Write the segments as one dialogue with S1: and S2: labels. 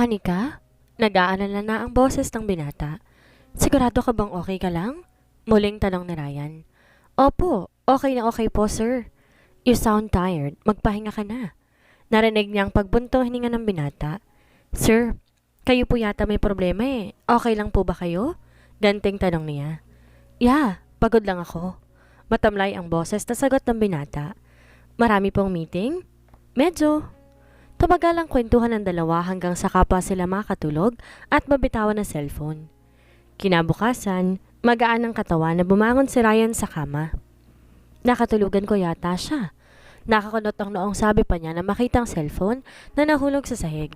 S1: Anika? Nag-aalala na ang boses ng binata. Sigurado ka bang okay ka lang? Muling tanong ni Ryan. Opo, okay po sir. You sound tired. Magpahinga ka na. Narinig niyang pagbuntong hininga ng binata. Sir, kayo po yata may problema eh. Okay lang po ba kayo? Ganting tanong niya. Yeah, pagod lang ako. Matamlay ang boses na sagot ng binata. Marami pong meeting? Medyo. Tumagal ang kwentuhan ng dalawa hanggang sa kapwa sila makatulog at mabitawan ng cellphone. Kinabukasan, magaan ang katawan na bumangon si Ryan sa kama. Nakatulugan ko yata siya. Nakakunot ang noong sabi pa niya na makita ang cellphone na nahulog sa sahig.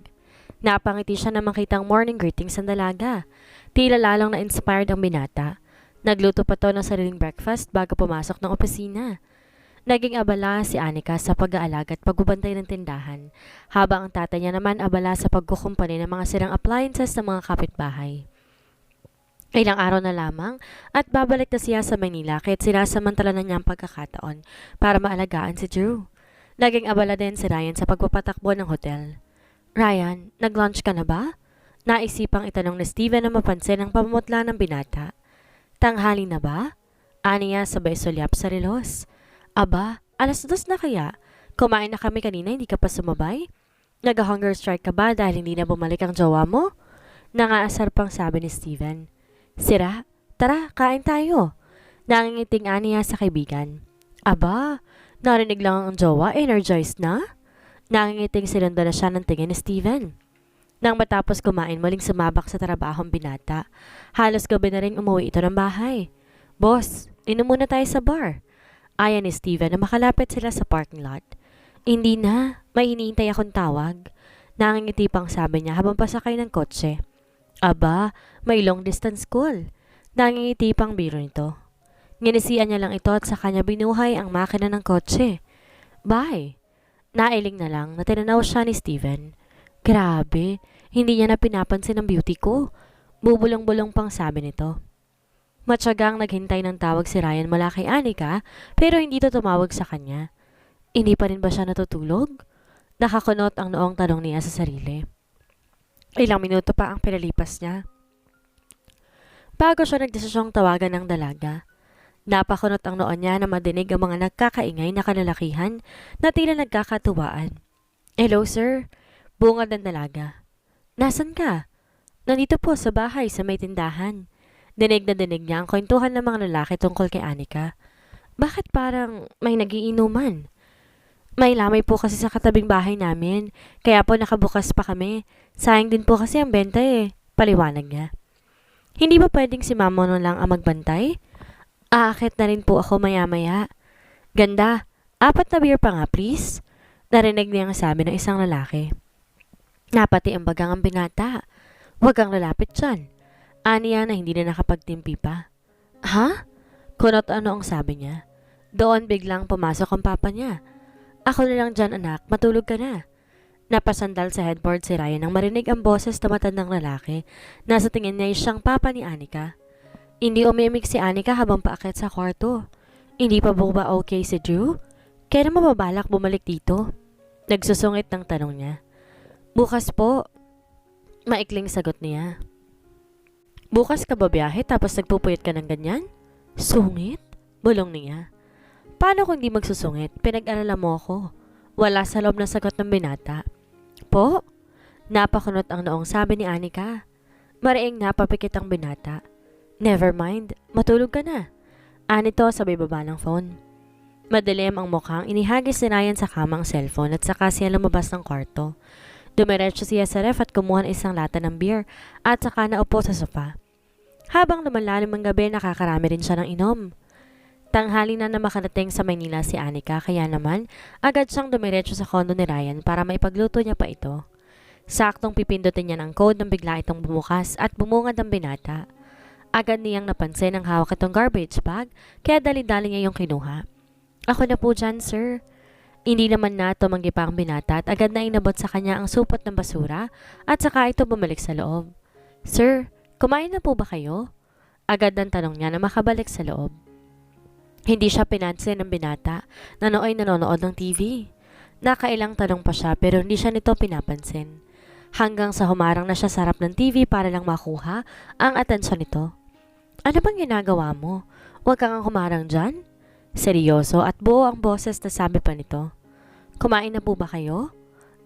S1: Napangiti siya na makitang morning greetings ng dalaga. Tila lalong na-inspired ang binata. Nagluto pa to ng sariling breakfast bago pumasok ng opisina. Naging abala si Anika sa pag-aalaga at pagbubantay ng tindahan, habang ang tatay niya naman abala sa pagkukumpani ng mga sirang appliances ng mga kapitbahay. Ilang araw na lamang at babalik na siya sa Manila kaya't sinasamantala na niya ang pagkakataon para maalagaan si Drew. Naging abala din si Ryan sa pagpapatakbo ng hotel. Ryan, nag-lunch ka na ba? Naisipang itanong ni Steven na mapansin ang pamumutla ng binata. Tanghali na ba? Aniya sabay sulyap sa relos. Aba, 2:00 na kaya? Kumain na kami kanina, hindi ka pa sumabay? Nag-hunger strike ka ba dahil hindi na bumalik ang jowa mo? Nangaasar pang sabi ni Steven. Sira, tara, kain tayo. Nangingiting Aniya sa kaibigan. Aba, narinig lang ang jowa, energized na? Nangingiting sinundo na siya ng tingin ni Steven. Nang matapos kumain, muling sumabak sa trabahong binata. Halos gabi na rin umuwi ito ng bahay. Boss, inom muna tayo sa bar. Ayan ni Steven na makalapit sila sa parking lot. Hindi na, may iniintay akong tawag. Nangingiti pang sabi niya habang pasakay ng kotse. Aba, may long distance call. Nangingiti pang biro nito. Nginisian niya lang ito at sa kanya binuhay ang makina ng kotse. Bye. Nailing na lang na tinanaw siya ni Steven. Grabe, hindi niya na pinapansin ang beauty ko. Bubulong-bulong pang sabi nito. Matyagang naghintay ng tawag si Ryan mula kay Anika pero hindi ito tumawag sa kanya. Hindi pa rin ba siya natutulog? Nakakunot ang noong tanong niya sa sarili. Ilang minuto pa ang pinalipas niya. Bago siya nagdesisyong tawagan ng dalaga. Napakunot ang noon niya na madinig ang mga nagkakaingay na kalalakihan na tila nagkakatuwaan. Hello sir, bungad ng dalaga. Nasaan ka? Nandito po sa bahay sa may tindahan. Dinig na dinig niya ang kwentuhan ng mga lalaki tungkol kay Anika. Bakit parang may nagiinuman? May lamay po kasi sa katabing bahay namin, kaya po nakabukas pa kami. Sayang din po kasi ang benta eh, paliwanag niya. Hindi ba pwedeng si Mama na lang ang magbantay? Aakit na rin po ako maya-maya. Ganda, 4 na beer pa nga please. Narinig niya ang sabi ng isang lalaki. Napati ang bagang ang binata. Huwag kang lalapit dyan. Aniya na hindi na nakapagtimpi pa. Ha? Kunot ano ang sabi niya. Doon biglang pumasok ang papa niya. Ako na lang dyan anak, matulog ka na. Napasandal sa headboard si Ryan nang marinig ang boses na matandang lalaki na sa tingin niya siyang papa ni Anika. Hindi umimik si Anika habang paakyat sa kwarto. Hindi pa ba okay si Drew? Kailan mababalak bumalik dito? Nagsusungit ng tanong niya. Bukas po. Maikling sagot niya. Bukas ka ba biyahe tapos nagpupuyat ka ng ganyan? Sungit? Bulong niya. Paano kung di magsusungit? Pinag-alala mo ako. Wala sa loob ng sagot ng binata. Po? Napakunot ang noong sabi ni Anika. Mariing napapikit ang binata. Never mind, matulog ka na. Anito sabay baba ng phone. Madilim ang mukhang inihagis ni Ryan sa kamang cellphone at saka siya lumabas ng kwarto. Dumiretso siya sa ref at kumuha ng isang lata ng beer at saka naupo sa sofa. Habang lumalalim ang gabi, nakakarami rin siya ng inom. Tanghali na makarating sa Maynila si Anika kaya naman agad siyang dumiretso sa kondo ni Ryan para maipagluto niya pa ito. Saktong pipindutin niya ng code nang bigla itong bumukas at bumungad ang binata. Agad niyang napansin ang hawak itong garbage bag kaya dali-dali niya yung kinuha. Ako na po dyan, sir. Hindi naman na tumanggi pa ang binata at agad na inabot sa kanya ang supot ng basura at saka ito bumalik sa loob. Sir, kumain na po ba kayo? Agad ng tanong niya na makabalik sa loob. Hindi siya pinansin ng binata na nooy nanonood ng TV. Nakailang tanong pa siya pero hindi siya nito pinapansin. hanggang sa humarang na siya sa harap ng TV para lang makuha ang atensyon nito. Ano bang ginagawa mo? Huwag kang humarang dyan? Seryoso at buo ang boses na sabi pa nito. Kumain na po ba kayo?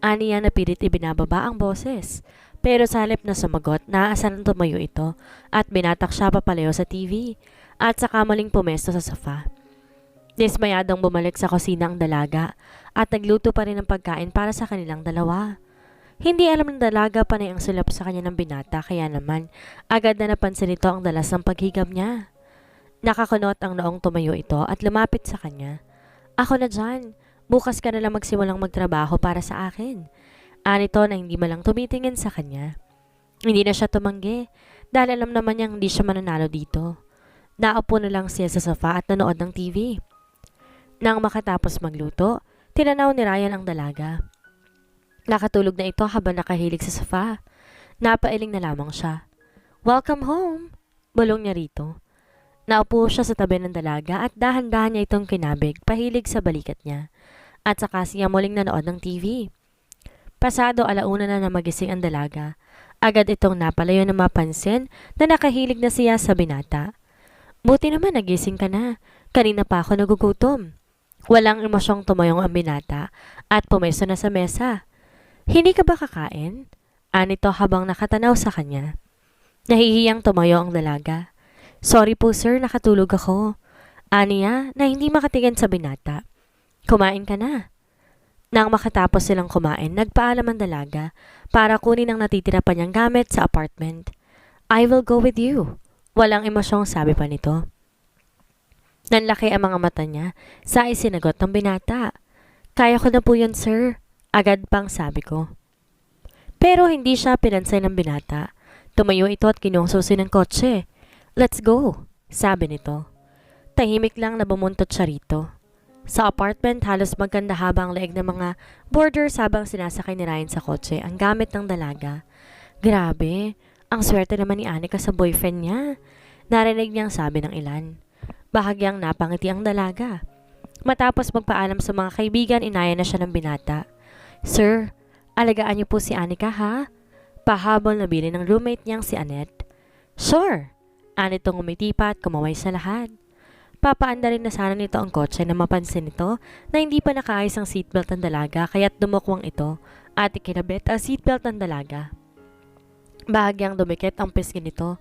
S1: Aniya na pilit ibinababa ang boses. Pero sa halip na sumagot, naaasan ng tumayo ito at binatak siya papalayo sa TV at saka muling pumesto sa sofa. Dismayadong bumalik sa kusina ang dalaga at nagluto pa rin ng pagkain para sa kanilang dalawa. Hindi alam ng dalaga panay ang sulap sa kanya ng binata kaya naman agad na napansin nito ang dalas ng paghigam niya. Nakakunot ang noong tumayo ito at lumapit sa kanya. Ako na dyan, bukas ka na lang magsimulang magtrabaho para sa akin. Anito na hindi malang tumitingin sa kanya. Hindi na siya tumanggi dahil alam naman niyang hindi siya mananalo dito. Naupo na lang siya sa sofa at nanood ng TV. Nang makatapos magluto, tinanaw ni Ryan ang dalaga. Nakatulog na ito habang nakahilig sa sofa. Napailing na lamang siya. Welcome home! Bulong niya rito. Naupo siya sa tabi ng dalaga at dahan-dahan niya itong kinabig, pahilig sa balikat niya. At saka siya muling nanood ng TV. Pasado alauna na magising ang dalaga. Agad itong napalayo na mapansin na nakahilig na siya sa binata. Buti naman nagising ka na. Kanina pa ako nagugutom. Walang emosyong tumayong ang binata at pumesto na sa mesa. Hindi ka ba kakain? Anito habang nakatanaw sa kanya. Nahihiyang tumayo ang dalaga. Sorry po sir, nakatulog ako. Aniya na hindi makatingin sa binata. Kumain ka na. Nang makatapos silang kumain, nagpaalam ang dalaga para kunin ang natitira pa niyang gamit sa apartment. I will go with you. Walang emosyong sabi pa nito. Nanlaki ang mga mata niya sa isinagot ng binata. Kaya ko na po yun sir. Agad pang sabi ko. Pero hindi siya pinansay ng binata. Tumayo ito at kinungsusi ng kotse. Let's go, sabi nito. Tahimik lang na bumuntot siya rito. Sa apartment, halos magkanda haba ang leeg ng mga boarders habang sinasakay ni Ryan sa kotse ang gamit ng dalaga. Grabe, ang swerte naman ni Anika sa boyfriend niya. Narinig niyang sabi ng ilan. Bahagyang napangiti ang dalaga. Matapos magpaalam sa mga kaibigan, inaya na siya ng binata. Sir, alagaan niyo po si Anika ha? Pahabol na bili ng roommate niyang si Annette. Sure! Anitong umiti pa at kumaway sa lahat. Papaanda rin na sana nito ang kotse na mapansin nito na hindi pa nakaayos ang seatbelt ng dalaga kaya't dumukwang ito at ikinabit ang seatbelt ng dalaga. Bahagyang dumikit ang pisngi nito.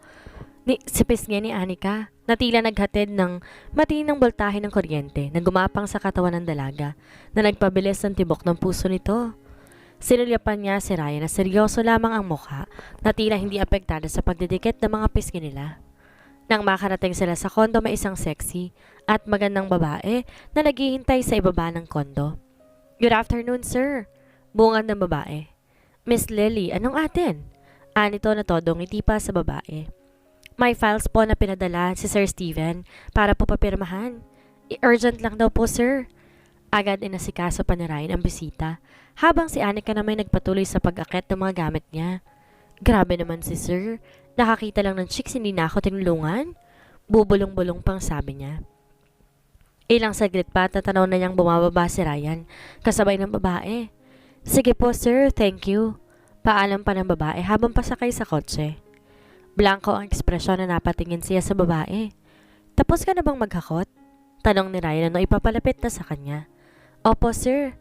S1: Si pisngi ni Anika na tila naghatid ng matinang boltahe ng kuryente na gumapang sa katawan ng dalaga na nagpabilis ng tibok ng puso nito. Sinulyapan niya si Ryan na seryoso lamang ang mukha na tila hindi apektado sa pagdidikit ng mga pisngi nila. Nang makarating sila sa kondo, may isang sexy at magandang babae na naghihintay sa ibaba ng kondo. Good afternoon, sir. Bungad ng babae. Miss Lily, anong atin? Anito na todong ngiti pa sa babae. May files po na pinadala si Sir Steven para po papirmahan. Urgent lang daw po, sir. Agad inasikaso pa ni Ryan ang bisita habang si Anika na may nagpatuloy sa pag-akit ng mga gamit niya. Grabe naman si sir. Nakakita lang ng chicks, hindi na ako tinulungan. Bubulong-bulong pang sabi niya. Ilang saglit pa at natanaw na niyang bumababa si Ryan, kasabay ng babae. Sige po sir, thank you. Paalam pa ng babae habang pasakay sa kotse. Blanco ang ekspresyon na napatingin siya sa babae. Tapos ka na bang maghakot? Tanong ni Ryan ano ipapalapit na sa kanya. Opo sir.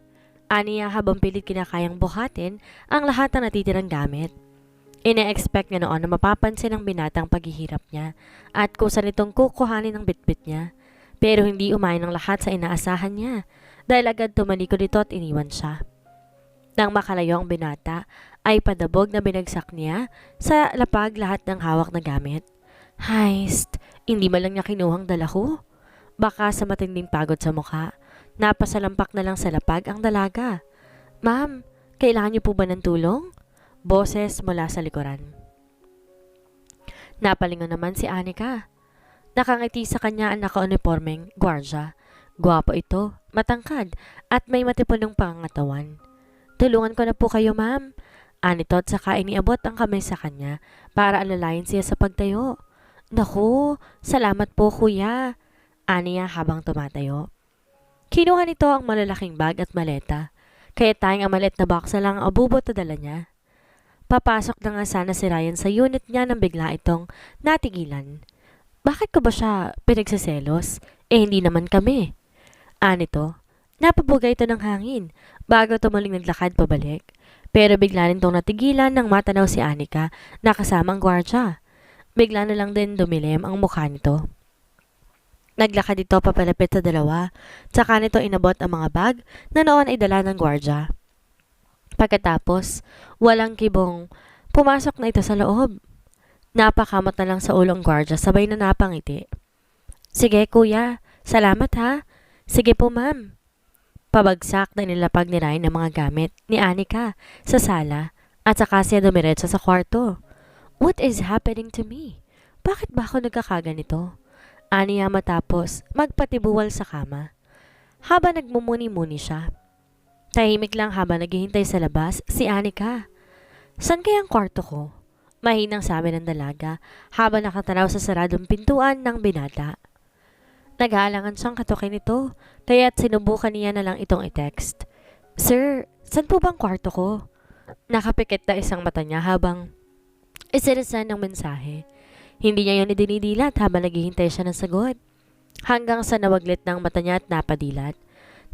S1: Aniya habang pilit kinakayang buhatin ang lahat ng natitirang gamit. Ine-expect niya noon na mapapansin ng binatang paghihirap niya at kusa nitong kukuhanin ng bitbit niya. Pero hindi umayon ng lahat sa inaasahan niya dahil agad tumalikod ito at iniwan siya. Nang makalayo ang binata ay padabog na binagsak niya sa lapag lahat ng hawak na gamit. Heist, hindi man lang niya kinuhang dala ko. Baka sa matinding pagod sa mukha, napasalampak na lang sa lapag ang dalaga. Ma'am, kailangan niyo po ba ng tulong? Boses mula sa likuran. Napalingon naman si Anika. Nakangiti sa kanya ang naka-uniformeng gwardya. Gwapo ito, matangkad, at may matipunong pangangatawan. Tulungan ko na po kayo, ma'am. Anito at saka iniabot ang kamay sa kanya para alalayan siya sa pagtayo. Naku, salamat po kuya. Aniya habang tumatayo. Kinuha nito ang malalaking bag at maleta. Kaya tayong ang malit na box na lang ang abubot na dala niya. Papasok na nga sana si Ryan sa unit niya nang bigla itong natigilan. Bakit ko ba siya pinagsiselos? Hindi naman kami. Anito, napabugay ito ng hangin bago tumuling naglakad pabalik. Pero bigla rin itong natigilan nang matanaw si Anika na kasama ang gwardya. Bigla na lang din dumilim ang mukha nito. Naglakad ito papalapit sa dalawa, tsaka nito inabot ang mga bag na noon ay dala ng gwardya. Pagkatapos, walang kibong, pumasok na ito sa loob. Napakamot na lang sa ulong gwardya sabay na napangiti. Sige kuya, salamat ha. Sige po ma'am. Pabagsak na nilapag ni Ryan ang mga gamit ni Anika sa sala at saka siya dumiretso sa kwarto. What is happening to me? Bakit ba ako nagkakaganito? Aniya matapos magpatibuwal sa kama. Habang nagmumuni-muni siya. Tahimik lang habang naghihintay sa labas si Anika. San kaya ang kwarto ko? Mahinang sabi ng dalaga habang nakatanaw sa saradong pintuan ng binata. Nag-aalangan siyang katukin ito, kaya't sinubukan niya na lang itong i-text. Sir, saan po bang kwarto ko? Nakapikit na isang mata niya habang isinisan ng mensahe. Hindi niya yun idinidilat habang naghihintay siya ng sagot. Hanggang sa nawaglit ng mata niya at napadilat.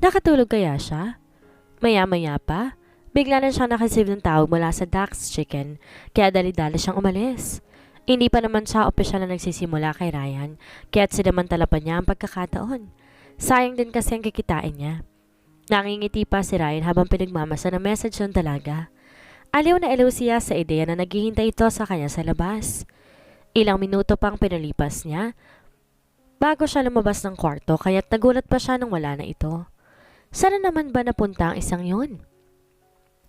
S1: Nakatulog kaya siya? Maya-maya pa, bigla na siyang nakasave ng tawag mula sa Dax Chicken, kaya dali-dali siyang umalis. Hindi pa naman siya opisyal na nagsisimula kay Ryan, kaya't sinamantala pa niya ang pagkakataon. Sayang din kasi ang kikitain niya. Nangingiti pa si Ryan habang pinagmamasa ng message ng dalaga. Aliw na aliw siya sa ideya na naghihintay ito sa kanya sa labas. Ilang minuto pang pinalipas niya, bago siya lumabas ng kwarto kaya't nagulat pa siya nang wala na ito. Sana naman ba napunta ang isang yun?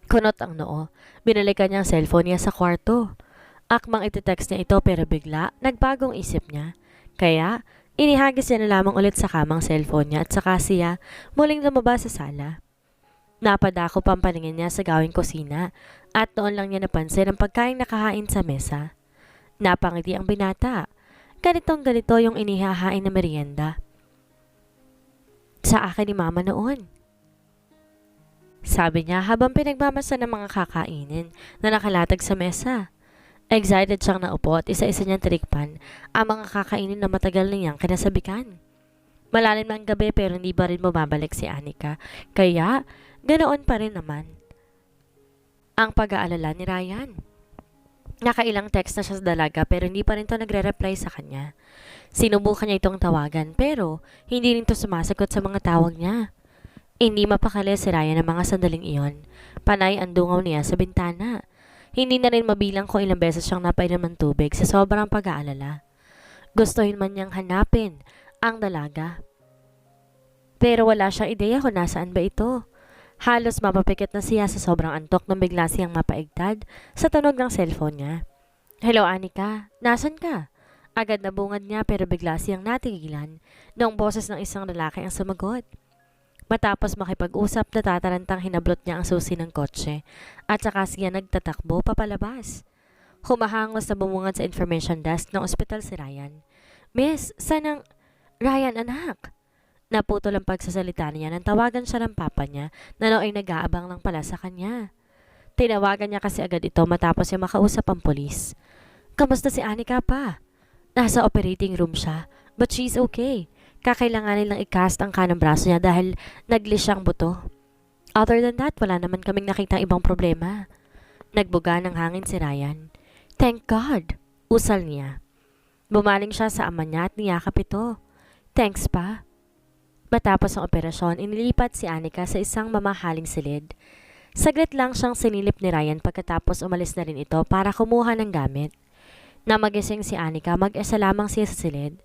S1: Kunot ang noo. Binalikan niya ang cellphone niya sa kwarto. Akmang iti-text niya ito pero bigla nagbagong isip niya. Kaya inihagis niya na lamang ulit sa kamang cellphone niya at saka siya muling lumabas sa sala. Napadako pa ang paningin niya sa gawing kusina at noon lang niya napansin ang pagkain nakahain sa mesa. Napangiti ang binata. Ganitong ganito yung inihahain na merienda. Sa akin ni mama noon. Sabi niya habang pinagmamasa ng mga kakainin na nakalatag sa mesa. Excited siyang naupo at isa-isa niyang tinikpan ang mga kakainin na matagal niyang kinasabikan. Malalim na ang gabi pero hindi ba rin bumabalik si Anika, kaya ganoon pa rin naman ang pag-aalala ni Ryan. Nakailang text na siya sa dalaga pero hindi pa rin to nagre-reply sa kanya. Sinubukan niya itong tawagan pero hindi rin to sumasagot sa mga tawag niya. Hindi mapakali si Ryan ng mga sandaling iyon. Panay ang dungaw niya sa bintana. Hindi na rin mabilang kung ilang beses siyang napainom ng tubig sa sobrang pag-aalala. Gustuhin man niyang hanapin ang dalaga. Pero wala siyang ideya kung nasaan ba ito. Halos mapapikit na siya sa sobrang antok nang bigla siyang mapaigtad sa tunog ng cellphone niya. Hello Anika, nasan ka? Agad na bungad niya pero bigla siyang natigilan noong boses ng isang lalaki ang sumagot. Matapos makipag-usap, natatarantang hinablot niya ang susi ng kotse at saka siya nagtatakbo papalabas. Humahangos na bumungad sa information desk ng ospital si Ryan. Miss, saan ang... Ryan anak? Naputol ang pagsasalita niya nang tawagan siya ng papa niya na nooy nag-aabang lang pala sa kanya. Tinawagan niya kasi agad ito matapos niya makausap ang polis. Kamusta si Anika pa? Nasa operating room siya, but she's okay. Kakailanganin lang i-cast ang kanang braso niya dahil naglis siyang buto. Other than that, wala naman kaming nakitang ibang problema. Nagbuga ng hangin si Ryan. Thank God! Usal niya. Bumaling siya sa ama niya at niyakap ito. Thanks pa. Matapos ang operasyon, inilipat si Anika sa isang mamahaling silid. Saglit lang siyang sinilip ni Ryan pagkatapos umalis na rin ito para kumuha ng gamit. Na magising si Anika, mag-isa lamang siya sa silid.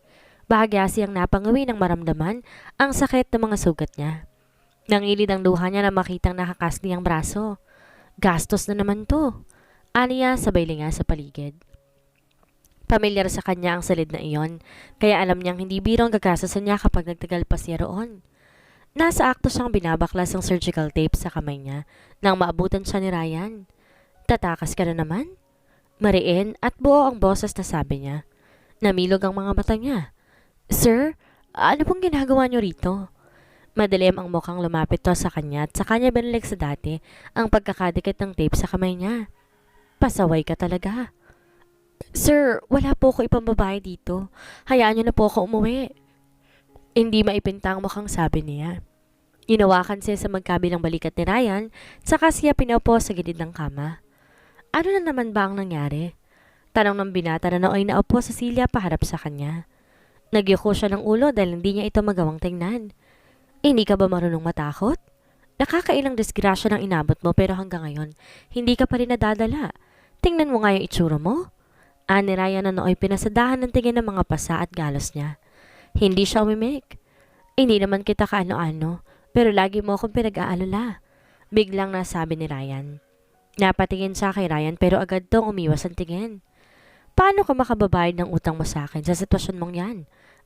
S1: Bahagya siyang napangawi ng maramdaman ang sakit ng mga sugat niya. Nangilid ang luha niya na makitang nakakasli ang braso. Gastos na naman to. Aniya sabay linga sa paligid. Pamilyar sa kanya ang silid na iyon, kaya alam niyang hindi biro ang gagasasan niya kapag nagtagal pa siya roon. Nasa akto siyang binabaklas ang surgical tape sa kamay niya nang maabutan siya ni Ryan. Tatakas ka na naman? Mariin at buo ang boses na sabi niya. Namilog ang mga mata niya. Sir, ano pong ginagawa niyo rito? Madilim ang mukhang lumapit to sa kanya at sa kanya binalik sa dati ang pagkakadikit ng tape sa kamay niya. Pasaway ka talaga. Sir, wala po ako ibang babae dito. Hayaan niyo na po ako umuwi. Hindi maipintang mukhang sabi niya. Inawakan siya sa magkabilang balikat ni Ryan, saka siya pinaupo sa gilid ng kama. Ano na naman ba ang nangyari? Tanong ng binata na nooy naupo sa silya paharap sa kanya. Nagyuko siya ng ulo dahil hindi niya ito magawang tingnan. Hindi ka ba marunong matakot? Nakakailang disgrasya ng inabot mo pero hanggang ngayon, hindi ka pa rin nadadala. Tingnan mo nga yung itsura mo. Ani Ryan na nooy pinasadahan ng tingin ng mga pasa at galos niya. Hindi siya umimik. Hindi naman kita kaano-ano, pero lagi mo akong pinag-aalala. Biglang nasabi ni Ryan. Napatingin siya kay Ryan pero agad tong umiwas ang tingin. Paano ka makababayad ng utang mo sa akin sa sitwasyon mong yan?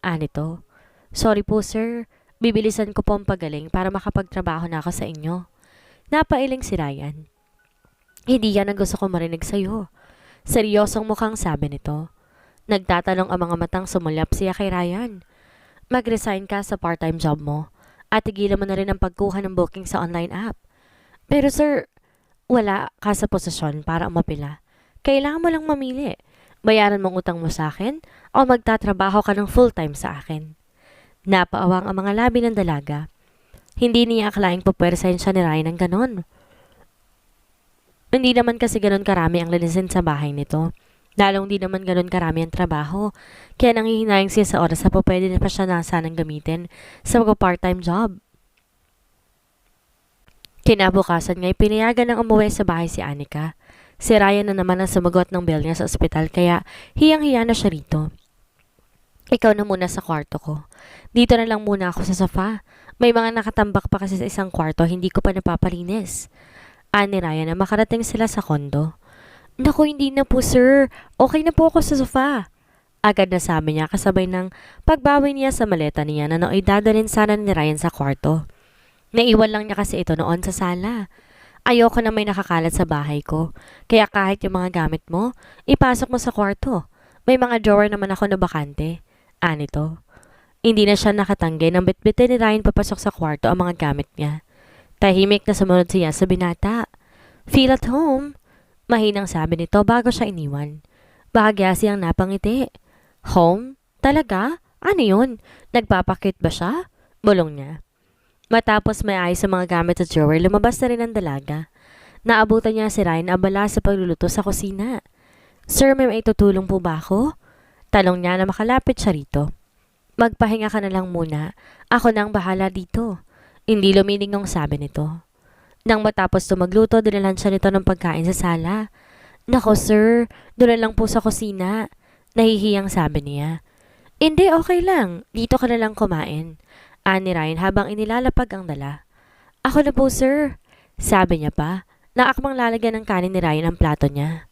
S1: Anito. Sorry po sir, bibilisan ko po ang pagaling para makapagtrabaho na ako sa inyo. Napailing si Ryan. Hindi yan ang gusto ko marinig sa'yo. Seryosong mukhang sabi nito. Nagtatanong ang mga matang sumulyap siya kay Ryan. Mag-resign ka sa part-time job mo at tigilan mo na rin ang pagkuha ng booking sa online app. Pero sir, wala ka sa posisyon para umapila. Kailangan mo lang mamili. Bayaran mong utang mo sa akin o magtatrabaho ka ng full-time sa akin. Napaawang ang mga labi ng dalaga. Hindi niya akalaing pupwersahin siya ni Ryan ng ganon. Hindi naman kasi ganon karami ang linisin sa bahay nito. Lalong di naman ganon karami ang trabaho. Kaya nanghihinayang siya sa oras na po pwede na pa siya nasanang gamitin sa part-time job. Kinabukasan nga'y pinayagan ng umuwi sa bahay si Anika. Si Ryan na naman ang sumagot ng bill niya sa ospital kaya hiyang-hiya na siya rito. Ikaw na muna sa kwarto ko. Dito na lang muna ako sa sofa. May mga nakatambak pa kasi sa isang kwarto, hindi ko pa napapalinis. Ani Ryan na makarating sila sa kondo. Naku, hindi na po sir. Okay na po ako sa sofa. Agad na sabi niya kasabay ng pagbawi niya sa maleta niya na nooy dadalhin sana ni Ryan sa kwarto. Naiwan lang niya kasi ito noon sa sala. Ayoko na may nakakalat sa bahay ko. Kaya kahit yung mga gamit mo, ipasok mo sa kwarto. May mga drawer naman ako na bakante. Anito. Hindi na siya nakatanggi nang bitbitin ni Ryan papasok sa kwarto ang mga gamit niya. Tahimik na sumunod siya sa binata. Feel at home. Mahinang sabi nito bago siya iniwan. Bahagya siyang napangiti. Home? Talaga? Ano yun? Nagpapakit ba siya? Bulong niya. Matapos may ayos sa mga gamit sa drawer, lumabas na rin ang dalaga. Naabutan niya si Ryan abala sa pagluluto sa kusina. Sir, may maitutulong po ba ako? Talong niya na makalapit siya rito. Magpahinga ka na lang muna. Ako na ang bahala dito. Hindi luminingong sabi nito. Nang matapos magluto, dinalan siya nito ng pagkain sa sala. Nako sir, doon lang po sa kusina. Nahihiyang sabi niya. Hindi, okay lang. Dito ka na lang kumain. Ani Ryan habang inilalapag ang dala. Ako na po sir, sabi niya pa, naakmang lalagyan ng kanin ni Ryan ang plato niya.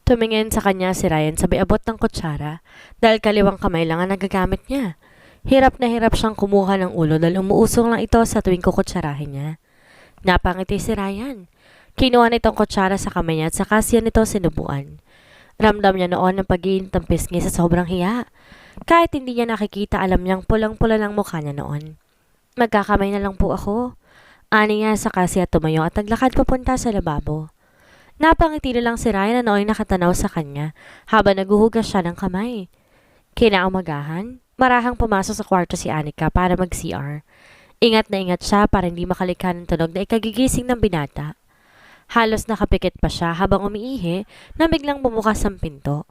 S1: Tumingin sa kanya si Ryan sabay abot ng kutsara dahil kaliwang kamay lang ang nagagamit niya. Hirap na hirap siyang kumuha ng ulo dahil umuusong lang ito sa tuwing kukutsarahin niya. Napangiti si Ryan. Kinuha nitong kutsara sa kamay niya at saka siya nito sinubuan. Ramdam niya noon ang pag-iinit ng pisngi sa sobrang hiya. Kahit hindi niya nakikita, alam niyang pulang-pula lang mukha niya noon. Magkakamay na lang po ako. Ani niya saka siya tumayo at naglakad papunta sa lababo. Napangiti na lang si Ryan na nooy nakatanaw sa kanya habang naguhugas siya ng kamay. Kinaumagahan, marahang pumasok sa kwarto si Anika para mag-CR. Ingat na ingat siya para hindi makalikha ng tunog na ikagigising ng binata. Halos nakapikit pa siya habang umiihi na biglang bumukas ang pinto.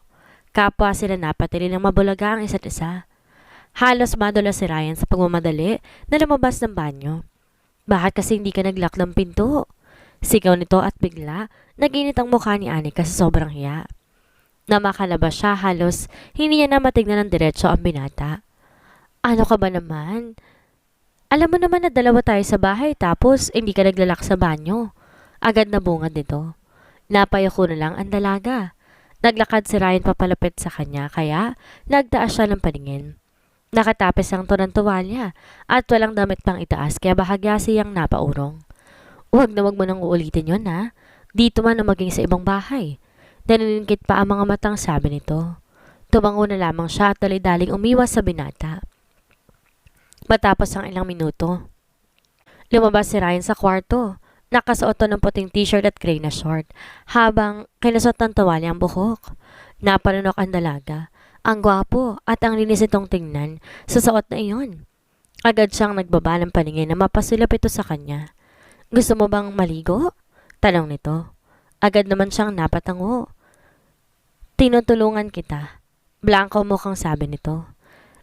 S1: Kapwa sila napatili ng mabulaga ang isa't isa. Halos madula si Ryan sa pagmamadali na lumabas ng banyo. Bakit kasi hindi ka nag-lock ng pinto? Sigaw nito at bigla, nag-init ang mukha ni Anika sa sobrang hiya. Na makalabas siya, halos hindi niya na matignan ng diretso ang binata. Ano ka ba naman? Alam mo naman na dalawa tayo sa bahay tapos hindi ka naglalak sa banyo. Agad na bungad nito. Napayako na lang ang dalaga. Naglakad si Ryan papalapit sa kanya kaya nagtaas siya ng paningin. Nakatapis ang to ng tuwalya at walang damit pang itaas kaya bahagya siyang napaurong. Huwag na wag mo nang uulitin yon ha. Dito man o maging sa ibang bahay. Naniningkit pa ang mga matang sabi nito. Tumango na lamang siya at dali-daling umiwas sa binata. Matapos ang ilang minuto, lumabas si Ryan sa kwarto. Nakasuot to ng puting t-shirt at gray na short, habang kinusot ng tuwalya ang buhok. Napanunok ang dalaga. Ang gwapo at ang linis itong tingnan sa suot na iyon. Agad siyang nagbaba ng paningin na mapasilap ito sa kanya. Gusto mo bang maligo? Tanong nito. Agad naman siyang napatango. Tinutulungan kita. Blanco mukhang sabi nito.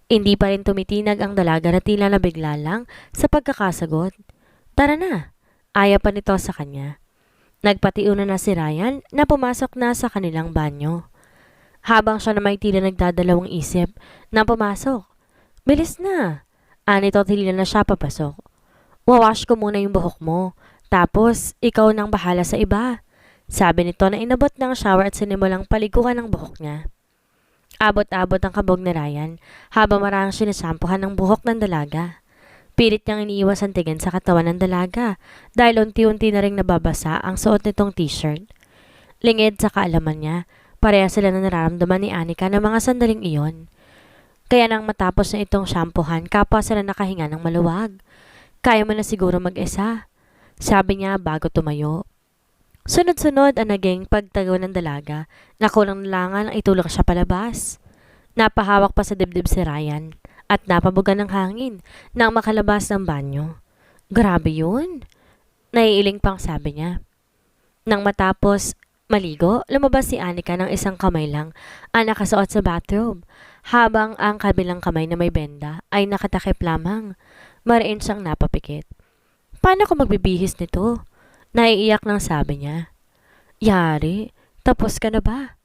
S1: Hindi pa rin tumitinag ang dalaga na tila nabigla lang sa pagkakasagot. Tara na. Aya pa nito sa kanya. Nagpatiuna na si Ryan na pumasok na sa kanilang banyo. Habang siya na may tila nagdadalawang isip na pumasok. Bilis na. Anito tila na siya papasok. Wawash ko muna yung buhok mo. Tapos, ikaw nang bahala sa iba. Sabi nito na inabot ng shower at sinimulang paliguan ng buhok niya. Abot-abot ang kabog ni Ryan habang marang sinasampuhan ng buhok ng dalaga. Pilit niyang iniiwas ang tingin sa katawan ng dalaga dahil unti-unti na ring nababasa ang suot nitong t-shirt. Lingid sa kaalaman niya, pareha sila na nararamdaman ni Anika ng mga sandaling iyon. Kaya nang matapos na itong shampoohan, kapwa sila nakahinga ng maluwag. Kaya mo na siguro mag-isa. Sabi niya bago tumayo. Sunod-sunod ang naging pagtago ng dalaga na kulang langan ang itulak siya palabas. Napahawak pa sa dibdib si Ryan at napabugan ng hangin nang makalabas ng banyo. Grabe yun. Naiiling pang sabi niya. Nang matapos maligo, lumabas si Anika ng isang kamay lang ang nakasuot sa bathrobe, habang ang kabilang kamay na may benda ay nakatakip lamang. Mariin siyang napapikit. Paano ko magbibihis nito? Naiiyak nang sabi niya. Yari, tapos ka na ba?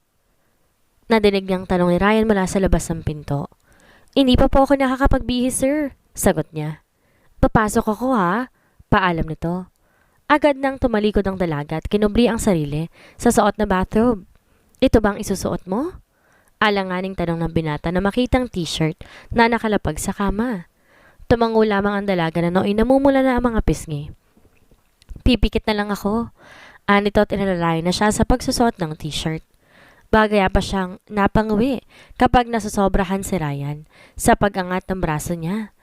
S1: Nadinig niyang tanong ni Ryan mula sa labas ng pinto. Hindi pa po ako nakakapagbihis, sir. Sagot niya. Papasok ako ha. Paalam nito. Agad nang tumalikod ang dalaga at kinubli ang sarili sa suot na bathrobe. Ito bang isusuot mo? Alanganing tanong ng binata na makitang t-shirt na nakalapag sa kama. Tumango lamang ang dalaga na nooy namumula na ang mga pisngi. Pipikit na lang ako. Anito at inalalayan na siya sa pagsusuot ng t-shirt. Bagaya pa siyang napanguwi kapag nasasobrahan si Ryan sa pag-angat ng braso niya.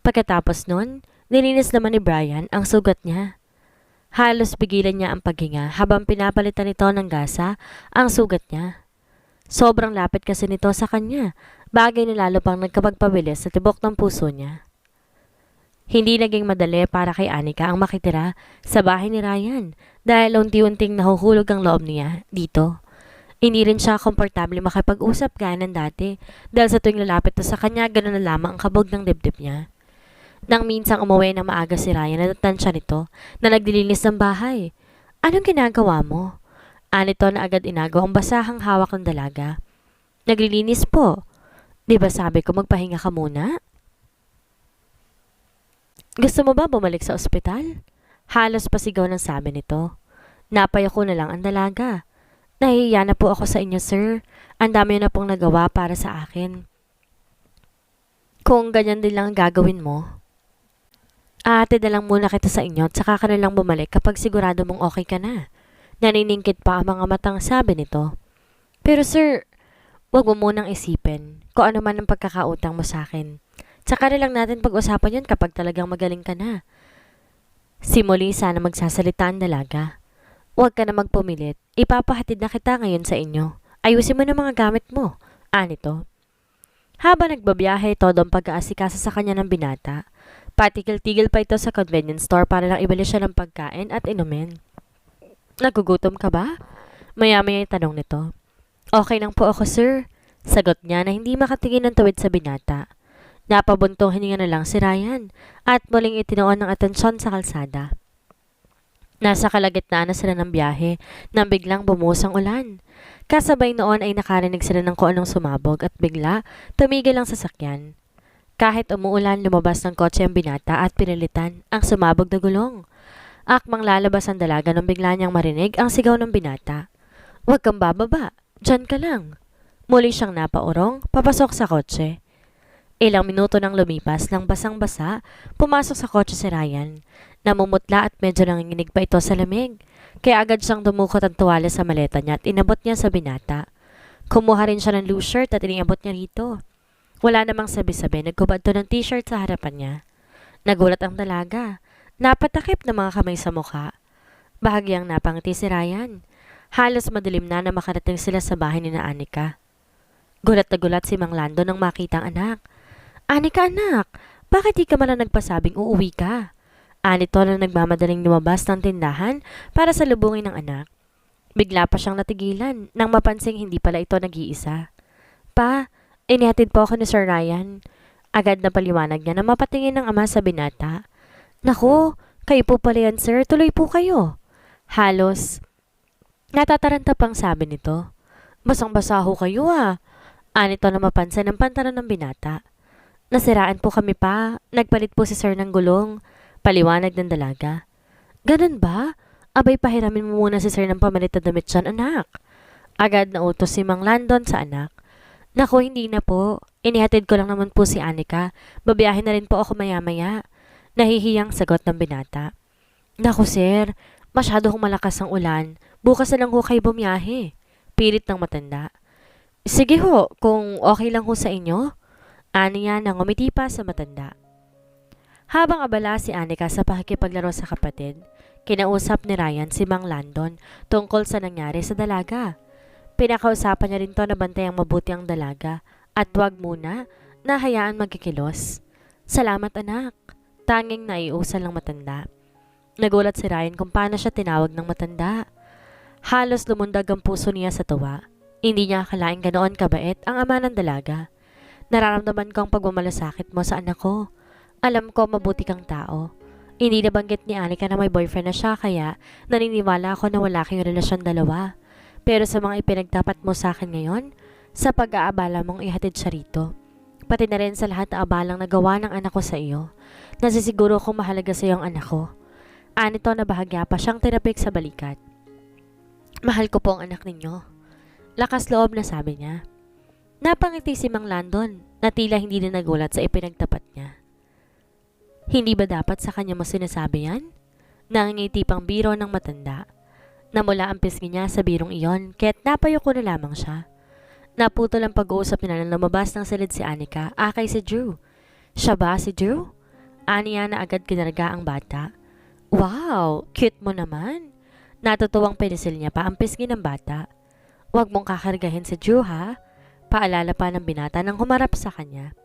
S1: Pagkatapos nun, nilinis naman ni Brian ang sugat niya. Halos pigilan niya ang paghinga habang pinapalitan nito ng gasa ang sugat niya. Sobrang lapit kasi nito sa kanya, bagay na lalo pang nagkapagpabilis sa tibok ng puso niya. Hindi naging madali para kay Anika ang makitira sa bahay ni Ryan dahil unti-unting nahuhulog ang loob niya dito. Hindi rin siya komportable makipag-usap gaya ng dati dahil sa tuwing lalapit na sa kanya gano'n na lamang ang kabog ng dibdib niya. Nang minsang umuwi na maaga si Ryan, natatan siya nito na nagdilinis ng bahay. Anong ginagawa mo? Anito na agad inagaw ang basahang hawak ng dalaga. Naglilinis po. Di ba sabi ko magpahinga ka muna? Gusto mo ba bumalik sa ospital? Halos pasigaw ng sabi nito. Napayako na lang ang dalaga. Nahihiya na po ako sa inyo, sir. Ang dami na pong nagawa para sa akin. Kung ganyan din lang gagawin mo, ate na lang muna kita sa inyo at saka ka na lang bumalik kapag sigurado mong okay ka na. Naniningkit pa ang mga matang sabi nito. Pero sir, wag mo munang isipin kung ano man ang pagkakautang mo sa akin. Tsaka na lang natin pag-usapan yun kapag talagang magaling ka na. Simuli sana magsasalita ang dalaga. Huwag ka na magpumilit. Ipapahatid na kita ngayon sa inyo. Ayusin mo na mga gamit mo. Anito. Habang nagbabiyahe, todo ang pag-aasikasa sa kanya ng binata. Patigil-tigil pa ito sa convenience store para lang ibalik siya ng pagkain at inumin. Nagugutom ka ba? Maya-maya tanong nito. Okay lang po ako, sir. Sagot niya na hindi makatingin ng tuwid sa binata. Napabuntong hininga na lang si Ryan at muling itinoon ng atensyon sa kalsada. Nasa kalagitnaan na sila ng biyahe nang biglang bumuhos ang ulan. Kasabay noon ay nakarinig sila ng kung anong sumabog at bigla tumigil ang sasakyan. Kahit umuulan, lumabas ng kotse ang binata at pinilitan ang sumabog na gulong. Akmang lalabas ang dalaga nang bigla niyang marinig ang sigaw ng binata. Huwag kang bababa, dyan ka lang. Muli siyang napaurong, papasok sa kotse. Ilang minuto nang lumipas nang basang-basa, pumasok sa kotse si Ryan. Namumutla at medyo nanginginig pa ito sa lamig. Kaya agad siyang dumukot ang tuwala sa maleta niya at inabot niya sa binata. Kumuha rin siya ng loose shirt at iniabot niya rito. Wala namang sabi-sabi, nagkubad to ng t-shirt sa harapan niya. Nagulat ang dalaga. Napatakip ng mga kamay sa mukha. Bahagyang napangiti si Ryan. Halos madilim na makarating sila sa bahay ni na Anika. Gulat na gulat si Mang Lando nang makita ang anak. Anika anak, bakit di ka man na nagpasabing uuwi ka? Anito na nagmamadaling lumabas ng tindahan para salubungin ng anak. Bigla pa siyang natigilan nang mapansing hindi pala ito nag-iisa. Pa, inihatid po ako ni Sir Ryan. Agad na paliwanag niya na mapatingin ng ama sa binata. Naku, kayo po pala yan sir, tuloy po kayo. Halos, natataranta pang sabi nito. Basang-basa ho kayo ah. Anito na mapansin ang pantalon ng binata. Nasiraan po kami pa, nagpalit po si sir ng gulong. Paliwanag ng dalaga. Ganun ba? Abay pahiramin mo muna si sir ng pamalit na damit siyan anak. Agad na utos si Mang Landon sa anak. Naku, hindi na po. Inihatid ko lang naman po si Anika. Babiyahin na rin po ako maya-maya. Nahihiyang sagot ng binata. Naku sir, masyado hong malakas ang ulan. Bukas na lang ho kayo bumiyahe. Pilit ng matanda. Sige ho, kung okay lang ho sa inyo. Aniya na ngumiti pa sa matanda. Habang abala si Anika sa pakikipaglaro sa kapatid, kinausap ni Ryan si Mang Landon tungkol sa nangyari sa dalaga. Pinakausapan niya rin to na bantayang mabuti ang dalaga at wag muna na hayaan magkikilos. Salamat anak. Tanging naiusal ng matanda. Nagulat si Ryan kung paano siya tinawag ng matanda. Halos lumundag ang puso niya sa tuwa. Hindi niya akalaing ganoon kabait ang ama ng dalaga. Nararamdaman ko ang pagmamalasakit mo sa anak ko. Alam ko mabuti kang tao. Hindi nabanggit ni Anika na may boyfriend na siya kaya naniniwala ako na wala kayong relasyon dalawa. Pero sa mga ipinagtapat mo sa akin ngayon, sa pag-aabala mong ihatid siya rito, pati na rin sa lahat na abalang nagawa ng anak ko sa iyo, nasisiguro kong mahalaga sa iyo ang anak ko. Anito na bahagya pa siyang tinapik sa balikat. Mahal ko po ang anak ninyo. Lakas loob na sabi niya. Napangiti si Mang Landon na tila hindi na nagulat sa ipinagtapat niya. Hindi ba dapat sa kanya mo sinasabi yan? Nangingiti pang biro ng matanda. Namula ang pisngi niya sa birong iyon, kaya't napayo ko na lamang siya. Naputol ang pag-uusap nila nang lumabas ng silid si Anika, akay si Drew. Siya ba si Drew? Aniya na agad kinarga ang bata. Wow, cute mo naman. Natutuwang pinisil niya pa ang pisngi ng bata. Huwag mong kakargahin si Drew ha? Paalala pa ng binata nang humarap sa kanya.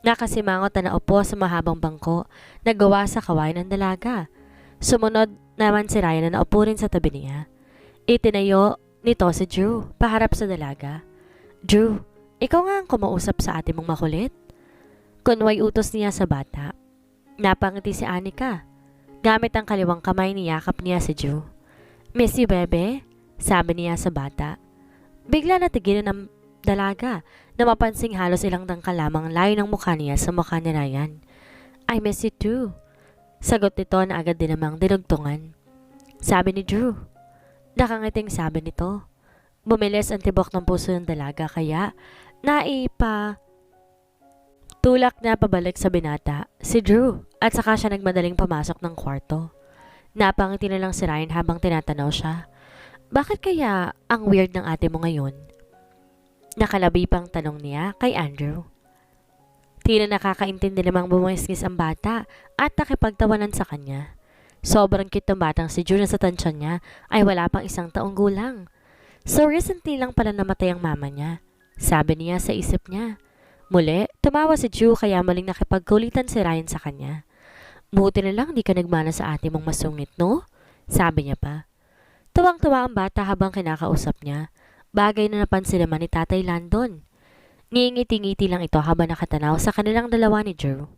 S1: Nakasimangot na naupo sa mahabang bangko na gawa sa kawain ng dalaga. Sumunod naman si Ryan na naupo rin sa tabi niya. Itinayo nito si Drew, paharap sa dalaga. Drew, ikaw nga ang kumausap sa ate mong makulit. Kunway utos niya sa bata. Napangiti si Anika. Gamit ang kaliwang kamay niyakap niya si Drew. Miss you, bebe? Sabi niya sa bata. Bigla natigilan ng dalaga na mapansing halos ilang dangkal lamang layo ng mukha niya sa mukha ni Ryan. I miss you too. Sagot nito na agad din namang dinugtungan. Sabi ni Drew. Nakangiting sabi nito. Bumilis ang tibok ng puso ng dalaga kaya tulak na pabalik sa binata si Drew at saka siya nagmadaling pumasok ng kwarto. Napangiti na lang si Ryan habang tinatanaw siya. Bakit kaya ang weird ng ate mo ngayon? Nakalabi pang tanong niya kay Andrew. Tila nakakaintindi namang bumisngis ang bata at nakipagtawanan sa kanya. Sobrang cute ng batang si Drew na sa tansya niya ay wala pang 1 taong gulang. So recently lang pala namatay ang mama niya, sabi niya sa isip niya. Muli, tumawa si Drew kaya maling nakipagkulitan si Ryan sa kanya. Buti na lang di ka nagmana sa ate mong masungit, no? Sabi niya pa. Tuwang-tuwa ang bata habang kinakausap niya. Bagay na napansin naman ni Tatay Landon. Ngingiti-ngiti lang ito habang nakatanaw sa kanilang dalawa ni Drew.